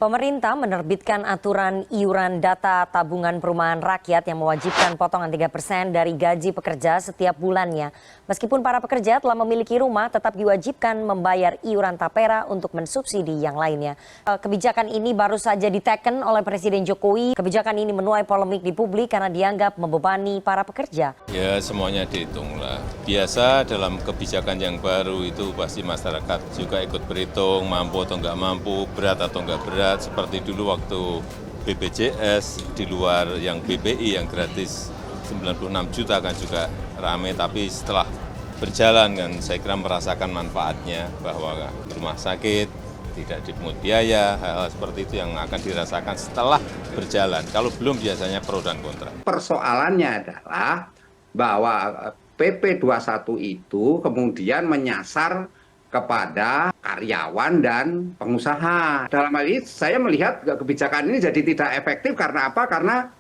Pemerintah menerbitkan aturan iuran data tabungan perumahan rakyat yang mewajibkan potongan 3% dari gaji pekerja setiap bulannya. Meskipun para pekerja telah memiliki rumah, tetap diwajibkan membayar iuran tapera untuk mensubsidi yang lainnya. Kebijakan ini baru saja diteken oleh Presiden Jokowi. Kebijakan ini menuai polemik di publik karena dianggap membebani para pekerja. Ya semuanya dihitung lah. Biasa dalam kebijakan yang baru itu pasti masyarakat juga ikut berhitung, mampu atau nggak mampu, berat atau nggak berat. Seperti dulu waktu BPJS di luar yang BPI yang gratis 96 juta kan juga rame, tapi setelah berjalan kan saya kira merasakan manfaatnya bahwa rumah sakit tidak dipungut biaya, hal-hal seperti itu yang akan dirasakan setelah berjalan. Kalau belum biasanya pro dan kontra. Persoalannya adalah bahwa PP 21 itu kemudian menyasar kepada karyawan dan pengusaha. Dalam hal ini saya melihat kebijakan ini jadi tidak efektif karena apa? Karena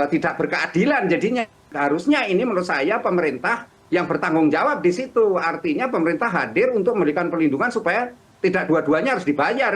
tidak berkeadilan jadinya. Harusnya ini menurut saya pemerintah yang bertanggung jawab di situ. Artinya pemerintah hadir untuk memberikan perlindungan supaya tidak dua-duanya harus dibayar.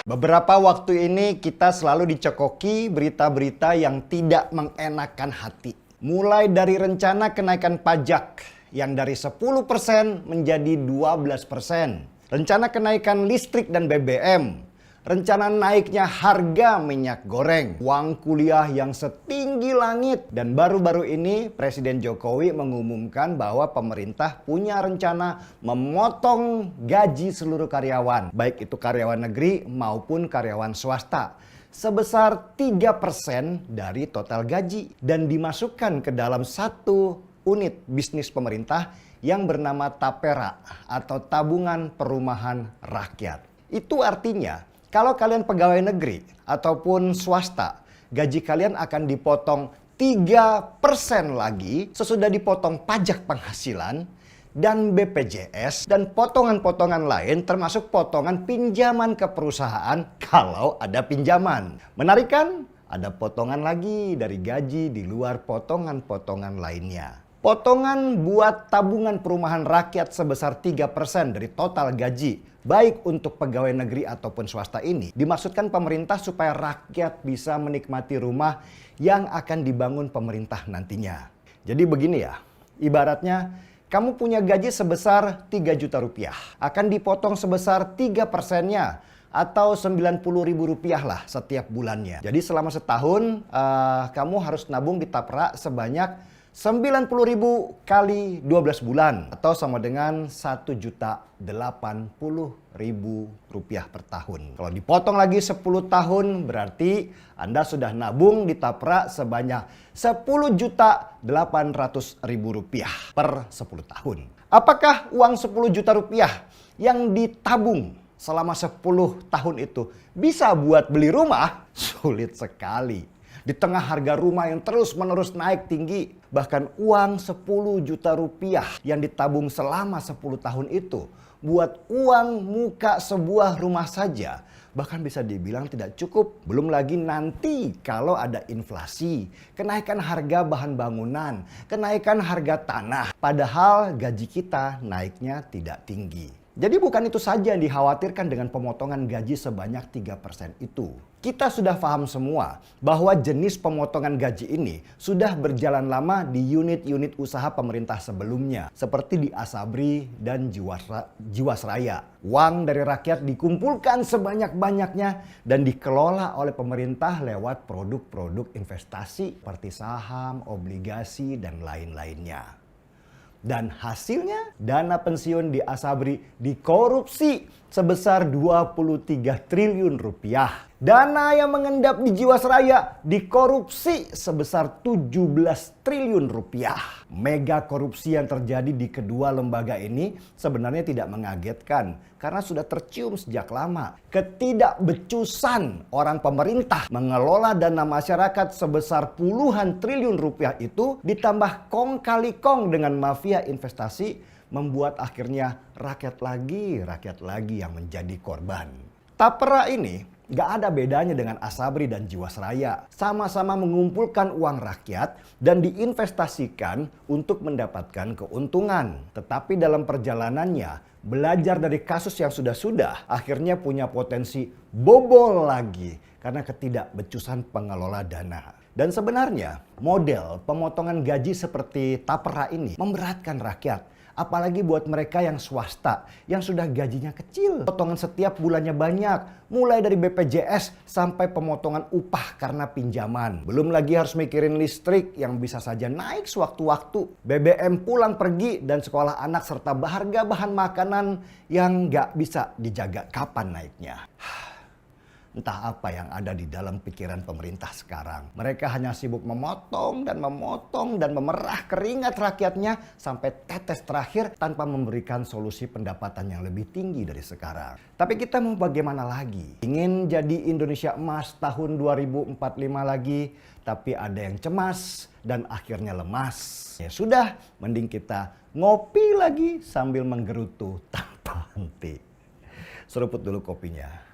Beberapa waktu ini kita selalu dicekoki berita-berita yang tidak mengenakan hati. Mulai dari rencana kenaikan pajak yang dari 10% menjadi 12%. Rencana kenaikan listrik dan BBM. Rencana naiknya harga minyak goreng. Uang kuliah yang setinggi langit. Dan baru-baru ini Presiden Jokowi mengumumkan bahwa pemerintah punya rencana memotong gaji seluruh karyawan. Baik itu karyawan negeri maupun karyawan swasta. Sebesar 3% dari total gaji. Dan dimasukkan ke dalam satu unit bisnis pemerintah yang bernama Tapera atau Tabungan Perumahan Rakyat. Itu artinya kalau kalian pegawai negeri ataupun swasta, gaji kalian akan dipotong 3% lagi sesudah dipotong pajak penghasilan dan BPJS dan potongan-potongan lain termasuk potongan pinjaman ke perusahaan kalau ada pinjaman. Menarik kan? Ada potongan lagi dari gaji di luar potongan-potongan lainnya. Potongan buat tabungan perumahan rakyat sebesar 3% dari total gaji, baik untuk pegawai negeri ataupun swasta ini, dimaksudkan pemerintah supaya rakyat bisa menikmati rumah yang akan dibangun pemerintah nantinya. Jadi begini ya, ibaratnya kamu punya gaji sebesar 3 juta rupiah, akan dipotong sebesar 3%-nya atau Rp90.000 lah setiap bulannya. Jadi selama setahun kamu harus nabung di Tapera sebanyak 90.000 kali 12 bulan atau sama dengan Rp1.080.000 per tahun. Kalau dipotong lagi 10 tahun berarti Anda sudah nabung di Tapera sebanyak Rp10.800.000 per 10 tahun. Apakah uang 10 juta rupiah yang ditabung selama 10 tahun itu bisa buat beli rumah? Sulit sekali. Di tengah harga rumah yang terus-menerus naik tinggi, bahkan uang 10 juta rupiah yang ditabung selama 10 tahun itu buat uang muka sebuah rumah saja bahkan bisa dibilang tidak cukup. Belum lagi nanti kalau ada inflasi, kenaikan harga bahan bangunan, kenaikan harga tanah, padahal gaji kita naiknya tidak tinggi. Jadi bukan itu saja yang dikhawatirkan dengan pemotongan gaji sebanyak 3% itu. Kita sudah paham semua bahwa jenis pemotongan gaji ini sudah berjalan lama di unit-unit usaha pemerintah sebelumnya. Seperti di Asabri dan Jiwasraya. Uang dari rakyat dikumpulkan sebanyak-banyaknya dan dikelola oleh pemerintah lewat produk-produk investasi seperti saham, obligasi, dan lain-lainnya. Dan hasilnya dana pensiun di Asabri dikorupsi sebesar 23 triliun rupiah. Dana yang mengendap di Jiwasraya dikorupsi sebesar 17 triliun rupiah. Mega korupsi yang terjadi di kedua lembaga ini sebenarnya tidak mengagetkan karena sudah tercium sejak lama. Ketidakbecusan orang pemerintah mengelola dana masyarakat sebesar puluhan triliun rupiah itu ditambah kong kali kong dengan mafia investasi membuat akhirnya rakyat lagi yang menjadi korban. Tapera ini gak ada bedanya dengan Asabri dan Jiwasraya. Sama-sama mengumpulkan uang rakyat dan diinvestasikan untuk mendapatkan keuntungan. Tetapi dalam perjalanannya belajar dari kasus yang sudah-sudah, akhirnya punya potensi bobol lagi karena ketidakbecusan pengelola dana. Dan sebenarnya model pemotongan gaji seperti tapera ini memberatkan rakyat. Apalagi buat mereka yang swasta, yang sudah gajinya kecil. Potongan setiap bulannya banyak, mulai dari BPJS sampai pemotongan upah karena pinjaman. Belum lagi harus mikirin listrik yang bisa saja naik sewaktu-waktu. BBM pulang pergi dan sekolah anak serta harga bahan makanan yang nggak bisa dijaga kapan naiknya. Entah apa yang ada di dalam pikiran pemerintah sekarang. Mereka hanya sibuk memotong dan memerah keringat rakyatnya sampai tetes terakhir tanpa memberikan solusi pendapatan yang lebih tinggi dari sekarang. Tapi kita mau bagaimana lagi? Ingin jadi Indonesia emas tahun 2045 lagi, tapi ada yang cemas dan akhirnya lemas. Ya sudah, mending kita ngopi lagi sambil menggerutu tanpa henti. Seruput dulu kopinya.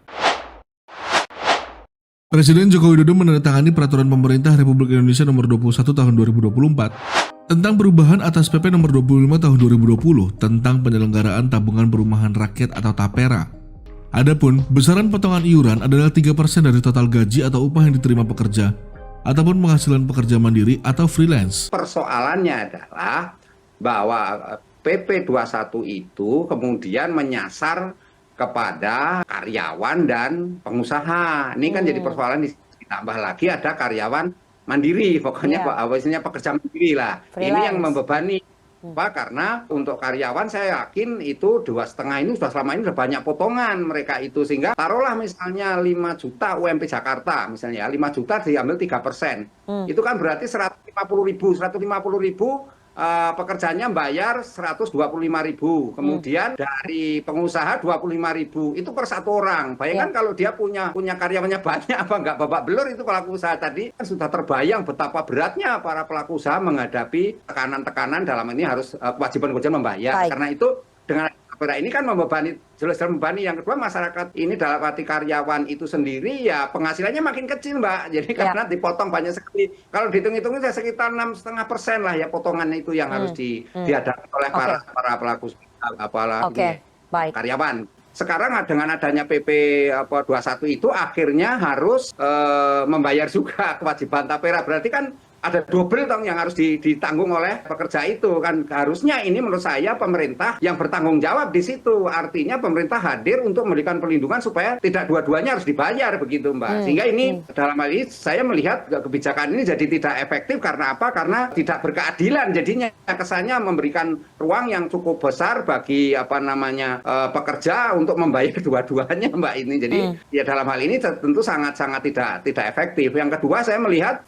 Presiden Joko Widodo menandatangani Peraturan Pemerintah Republik Indonesia Nomor 21 Tahun 2024 tentang perubahan atas PP Nomor 25 Tahun 2020 tentang penyelenggaraan tabungan perumahan rakyat atau TAPERA. Adapun besaran potongan iuran adalah 3% dari total gaji atau upah yang diterima pekerja ataupun penghasilan pekerja mandiri atau freelance. Persoalannya adalah bahwa PP 21 itu kemudian menyasar kepada karyawan dan pengusaha. Ini kan jadi persoalan, ditambah lagi ada karyawan mandiri, pokoknya pekerja mandiri lah. Ini yang membebani. Karena untuk karyawan saya yakin itu 2,5 ini sudah selama ini sudah banyak potongan mereka itu, sehingga taruhlah misalnya 5 juta UMP Jakarta misalnya, 5 juta diambil 3%. Itu kan berarti 150.000 pekerjanya bayar 125.000, kemudian dari pengusaha 25.000, itu per satu orang. Bayangkan kalau dia punya karyawannya banyak, apa nggak babak belur itu pelaku usaha tadi. Kan sudah terbayang betapa beratnya para pelaku usaha menghadapi tekanan-tekanan dalam ini harus kewajiban membayar. Baik. Karena itu dengan tapera ini kan membebani, jelas membebani. Yang kedua, masyarakat ini dalam arti karyawan itu sendiri ya penghasilannya makin kecil, Mbak. Jadi karena dipotong banyak sekali. Kalau dihitung-hitung itu sekitar 6,5% lah ya potongannya itu yang harus dihadapi oleh para pelaku karyawan. Sekarang dengan adanya PP 21 itu akhirnya harus membayar juga kewajiban tapera. Berarti kan ada double dong yang harus ditanggung oleh pekerja itu kan. Harusnya ini menurut saya pemerintah yang bertanggung jawab di situ. Artinya pemerintah hadir untuk memberikan perlindungan supaya tidak dua-duanya harus dibayar begitu, Mbak. Sehingga ini dalam hal ini saya melihat kebijakan ini jadi tidak efektif. Karena apa? Karena tidak berkeadilan. Jadinya kesannya memberikan ruang yang cukup besar bagi pekerja untuk membayar dua-duanya, Mbak, ini. Jadi ya dalam hal ini tentu sangat-sangat tidak efektif. Yang kedua, saya melihat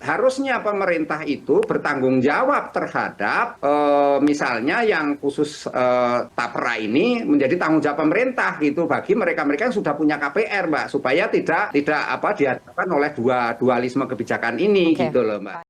harusnya pemerintah itu bertanggung jawab terhadap misalnya yang khusus tapera ini menjadi tanggung jawab pemerintah gitu bagi mereka-mereka yang sudah punya KPR, Mbak, supaya tidak dihadapkan oleh dualisme kebijakan ini gitu loh, Mbak.